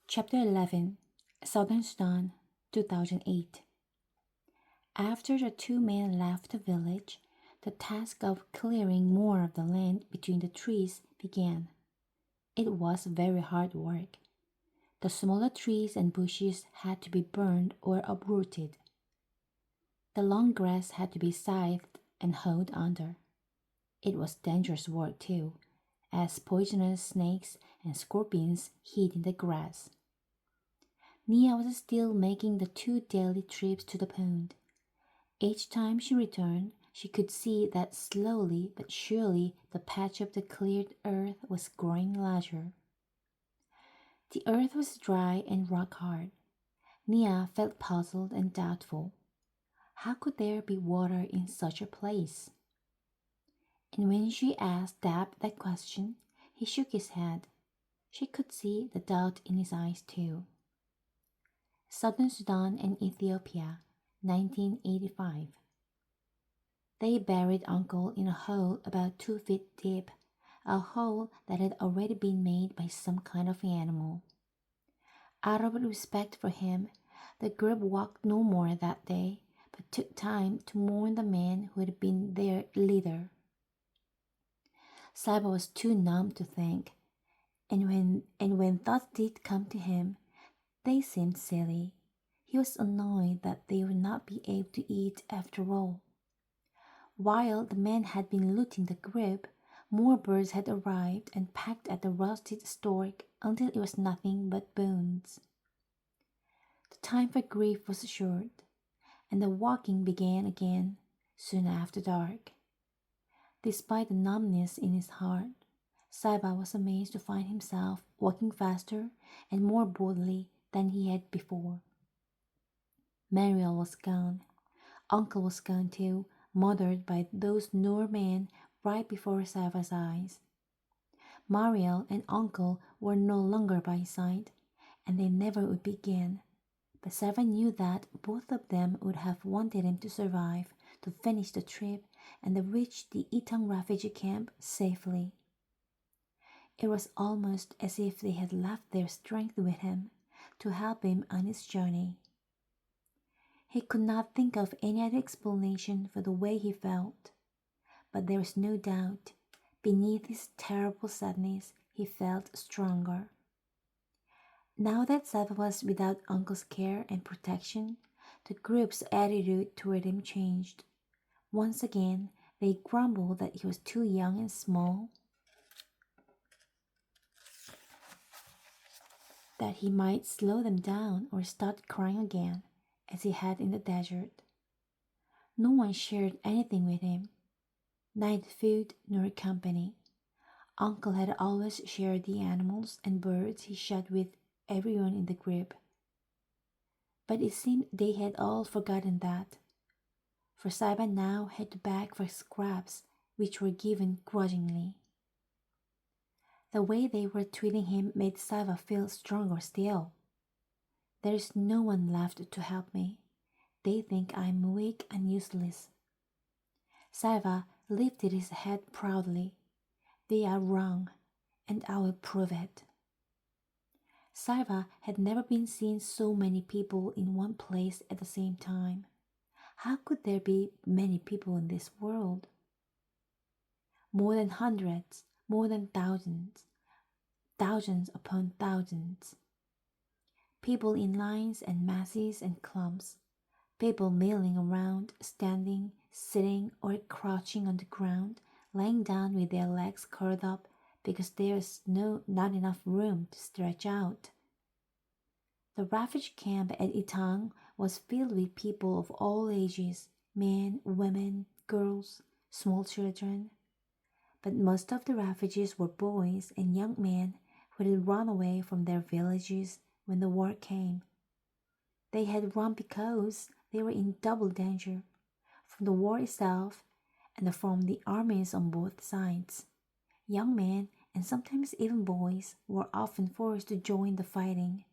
Chapter 11 Southern Sudan, 2008. After the two men left the village, the task of clearing more of the land between the trees began. It was very hard work. The smaller trees and bushes had to be burned or uprooted. The long grass had to be scythed and hoed under. It was dangerous work too, as poisonous snakes and scorpions hid in the grass. Nia was still making the 2 daily trips to the pond. Each time she returned, she could see that slowly but surely the patch of the cleared earth was growing larger. The earth was dry and rock hard. Nia felt puzzled and doubtful. How could there be water in such a place? And when she asked Dab that question, he shook his head. She could see the doubt in his eyes too. Southern Sudan and Ethiopia, 1985. They buried Uncle in a hole about 2 feet deep, a hole that had already been made by some kind of animal. Out of respect for him, the group walked no more that day, but took time to mourn the man who had been their leader. Saiba was too numb to think, and when thoughts did come to him, they seemed silly. He was annoyed that they would not be able to eat after all. While the men had been looting the group, more birds had arrived and pecked at the roasted stork until it was nothing but bones. The time for grief was short, and the walking began again soon after dark. Despite the numbness in his heart, Saiba was amazed to find himself walking faster and more boldly than he had before. Mariel was gone. Uncle was gone too, murdered by those Noor men right before Saiba's eyes. Mariel and Uncle were no longer by his side, and they never would be again. But Saiba knew that both of them would have wanted him to survive, to finish the trip, and to reach the Itang refugee camp safely. It was almost as if they had left their strength with him to help him on his journey. He could not think of any other explanation for the way he felt, but there was no doubt, beneath his terrible sadness, he felt stronger. Now that Saiba was without Uncle's care and protection, the group's attitude toward him changed. Once again, they grumbled that he was too young and small, that he might slow them down or start crying again, as he had in the desert. No one shared anything with him, neither food nor company. Uncle had always shared the animals and birds he shot with everyone in the group. But it seemed they had all forgotten that, for Saiba now had to beg for scraps which were given grudgingly. The way they were treating him made Saiba feel stronger still. There is no one left to help me. They think I am weak and useless. Saiba lifted his head proudly. They are wrong, and I will prove it. Saiba had never been seen so many people in one place at the same time. How could there be many people in this world? More than hundreds, more than thousands, thousands upon thousands. People in lines and masses and clumps. People milling around, standing, sitting, or crouching on the ground, lying down with their legs curled up because there is not enough room to stretch out. The refugee camp at Itang was filled with people of all ages, men, women, girls, small children. But most of the refugees were boys and young men who had run away from their villages when the war came. They had run because they were in double danger, from the war itself and from the armies on both sides. Young men, and sometimes even boys, were often forced to join the fighting,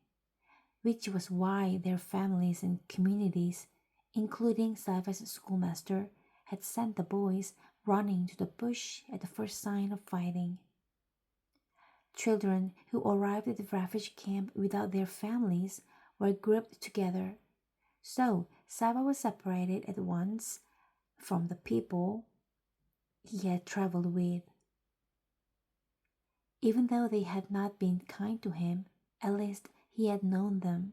which was why their families and communities, including Saiba's schoolmaster, had sent the boys running to the bush at the first sign of fighting. Children who arrived at the refugee camp without their families were grouped together. So Saba was separated at once from the people he had traveled with. Even though they had not been kind to him, at least he had known them.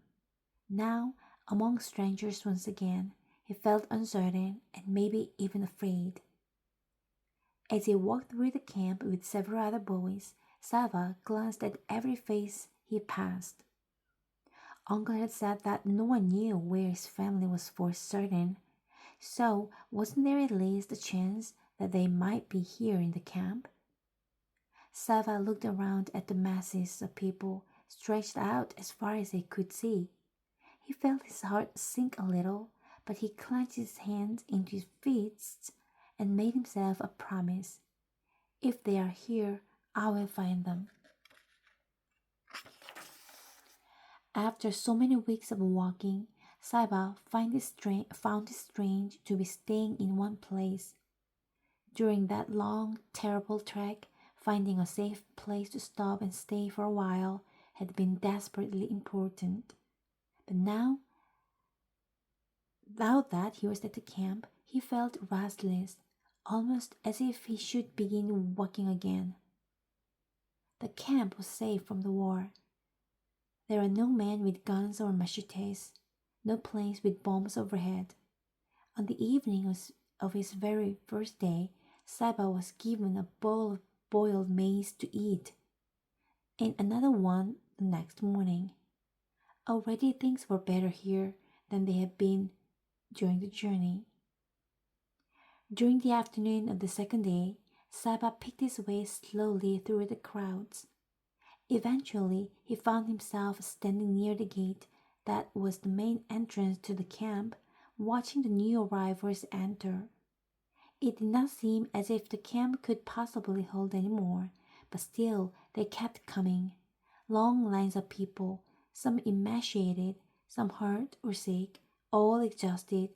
Now, among strangers once again, he felt uncertain and maybe even afraid. As he walked through the camp with several other boys, Sava glanced at every face he passed. Uncle had said that no one knew where his family was for certain, so wasn't there at least a chance that they might be here in the camp? Sava looked around at the masses of people stretched out as far as they could see. He felt his heart sink a little, but he clenched his hands into his fists and made himself a promise. If they are here, I will find them. After so many weeks of walking, Saiba found it strange to be staying in one place. During that long, terrible trek, finding a safe place to stop and stay for a while had been desperately important. But now that he was at the camp, he felt restless, almost as if he should begin walking again. The camp was safe from the war. There were no men with guns or machetes, no planes with bombs overhead. On the evening of his very first day, Saba was given a bowl of boiled maize to eat, and another one the next morning. Already things were better here than they had been during the journey. During the afternoon of the second day, Saba picked his way slowly through the crowds. Eventually, he found himself standing near the gate that was the main entrance to the camp, watching the new arrivals enter. It did not seem as if the camp could possibly hold any more, but still they kept coming. Long lines of people, some emaciated, some hurt or sick, all exhausted.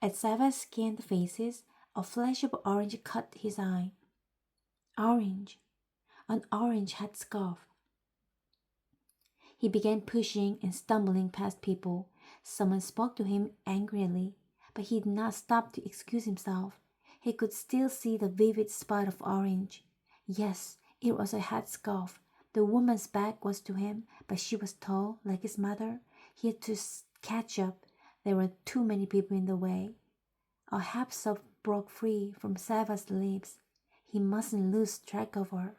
At Sava's scanned faces, a flash of orange caught his eye. Orange! An orange hat scarf. He began pushing and stumbling past people. Someone spoke to him angrily, but he did not stop to excuse himself. He could still see the vivid spot of orange. Yes, it was a headscarf. The woman's back was to him, but she was tall, like his mother. He had to catch up. There were too many people in the way. A half sob broke free from Sava's lips. He mustn't lose track of her.